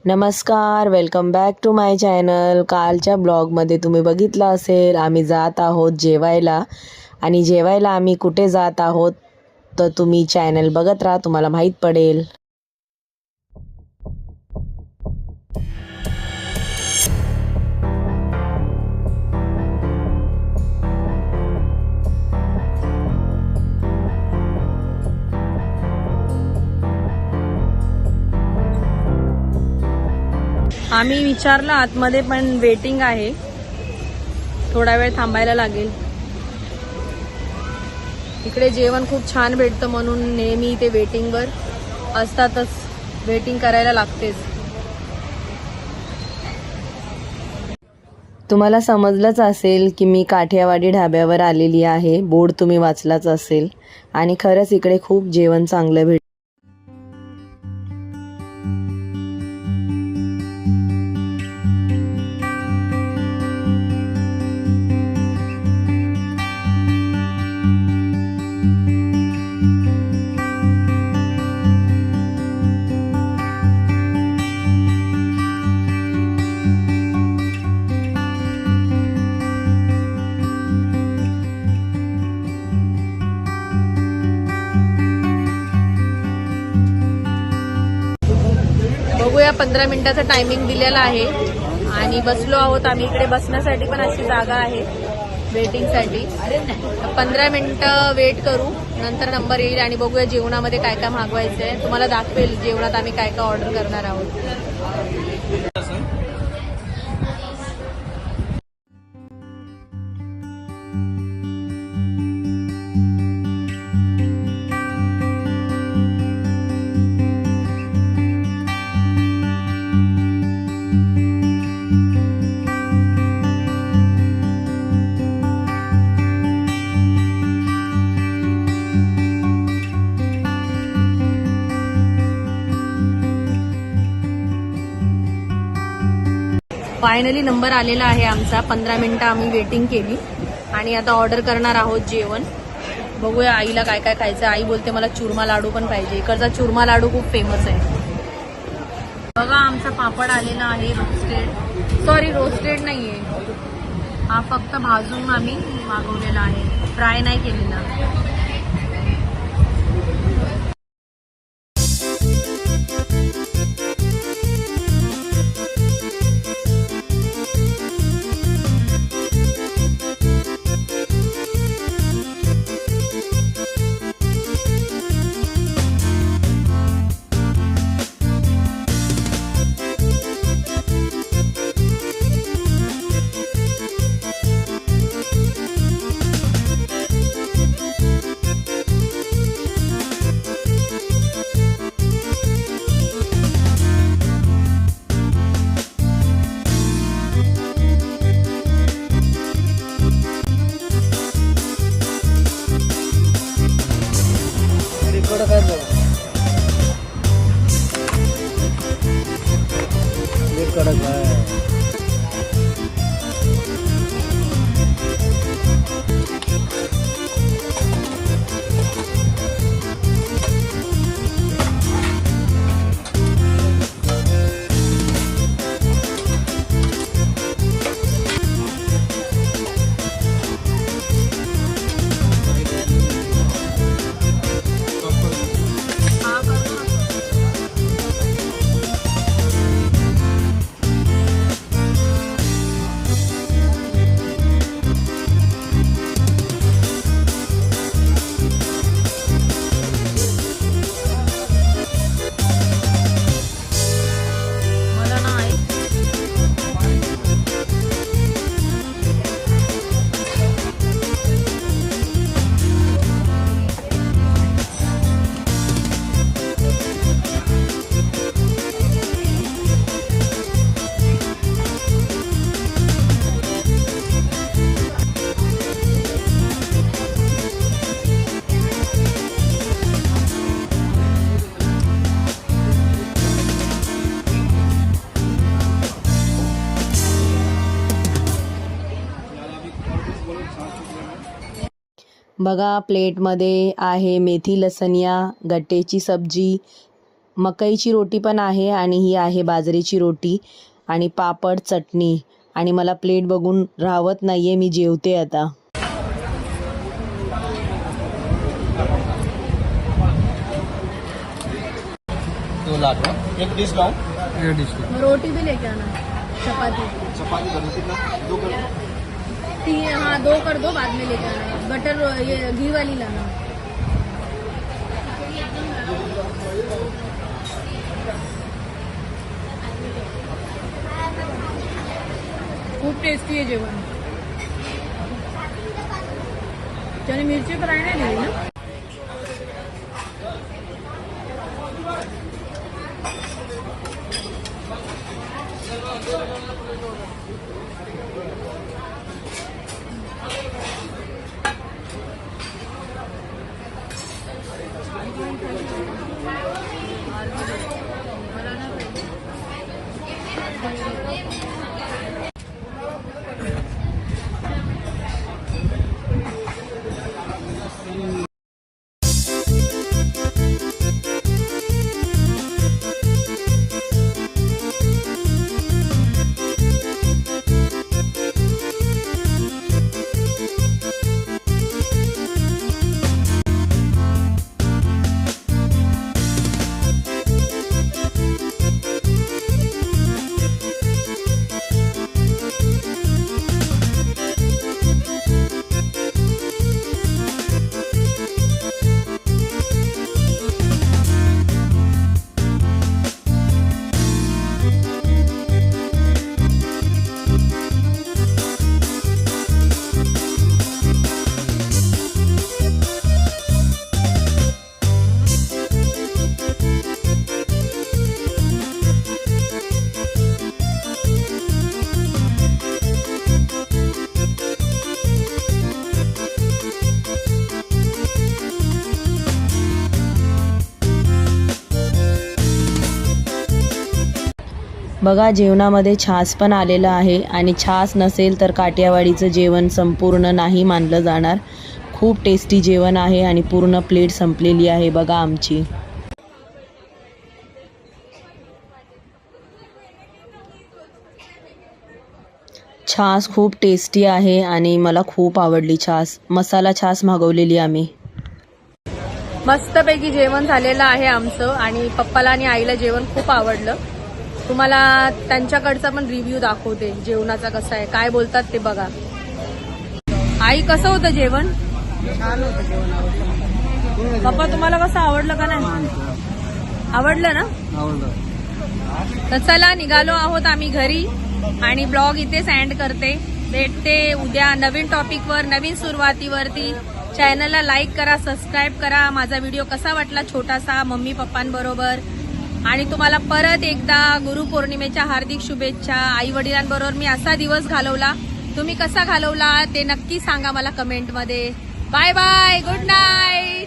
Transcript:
नमस्कार, welcome back to my channel. कालच्या ब्लॉगमध्ये तुम्ही बघितलं असेल आम्ही जात आहोत जेवायला. आणि जेवायला आम्ही कुठे जात आहोत तर तुम्ही चॅनल बघत राहा, तुम्हाला माहीत पडेल. आम्ही विचारलं आतमध्ये, पण वेटिंग आहे, थोडा वेळ थांबायला लागेल. इकडे जेवण खूप छान भेटतं म्हणून नेहमी ते वेटिंगवर असतातच, वेटिंग करायला लागतेच. तुम्हाला समजलंच असेल की मी काठियावाडी ढाब्यावर आलेली आहे. बोर्ड तुम्ही वाचलाच असेल. आणि खरंच इकडे खूप जेवण चांगलं भेटतं. बघूया, 15 मिनिटाचा टायमिंग दिलेला आहे आणि बसलो आहोत आम्ही. इकडे बसण्यासाठी पण अशी जागा आहे वेटिंगसाठी. 15 मिनिटं वेट करू, नंतर नंबर येईल आणि बघूया जेवणामध्ये काय काय मागवायचं आहे. तुम्हाला दाखवेल जेवणात आम्ही काय काय ऑर्डर करणार आहोत. फायनली नंबर आलेला आहे आमचा. 15 मिनिटं आम्ही वेटिंग केली आणि आता ऑर्डर करणार आहोत जेवण. बघूया आईला काय काय खायचं. आई बोलते मला चुरमा लाडू पण पाहिजे. इकडचा चुरमा लाडू खूप फेमस आहे. बघा आमचा पापड आलेला आहे रोस्टेड. सॉरी, रोस्टेड नाहीये हा, फक्त भाजून आम्ही मागवलेला आहे, फ्राय नाही केलेला. बघा प्लेटमध्ये आहे मेथी लसणिया, गट्टेची सब्जी, मकईची रोटी पण आहे आणि ही आहे बाजरीची रोटी आणि पापड चटणी. आणि मला प्लेट बघून राहवत नाहीये, मी जेवते आता. एक डिश लाऊं, रोटी भी लेके आना, चपाती चपाती दो कर हाँ 2 कर दो, बाद में लेके आना. बटर ये घी वाली लाना. खूप टेस्टी आहे जेवण. त्याने मिरची फ्राय नाही दिली ना. बघा जेवणामध्ये छास पण आलेलं आहे आणि छास नसेल तर काठियावाडीचं जेवण संपूर्ण नाही मानलं जाणार. खूप टेस्टी जेवण आहे आणि पूर्ण प्लेट संपलेली आहे बघा आमची. छास खूप टेस्टी आहे आणि मला खूप आवडली छास. मसाला छास मागवलेली आम्ही. मस्तपैकी जेवण झालेलं आहे आमचं आणि पप्पाला आणि आईला जेवण खूप आवडलं. तुम्हाला त्यांच्याकडचा पण रिव्ह्यू दाखवते जेवणाचा कसा आहे, काय बोलतात ते बघा. आई कसं होतं जेवण? छान होतं जेवण. पप्पा तुम्हाला कसं आवडलं का नाही? आवडलं ना? आवडलं. तर चला निघालो आहोत आम्ही घरी आणि ब्लॉग इथेच एंड करते. भेटते उद्या नवीन टॉपिकवर, नवीन सुरुवातीवरती. चॅनलला लाईक करा, सबस्क्राईब करा. माझा व्हिडिओ कसा वाटला छोटासा मम्मी पप्पांबरोबर. आणि तुम्हाला परत एकदा गुरुपौर्णिमेच्या हार्दिक शुभेच्छा. आई वडिलांबरोबर मी असा दिवस घालवला, तुम्ही कसा घालवला ते नक्की सांगा मला कमेंटमध्ये. Bye bye, good night.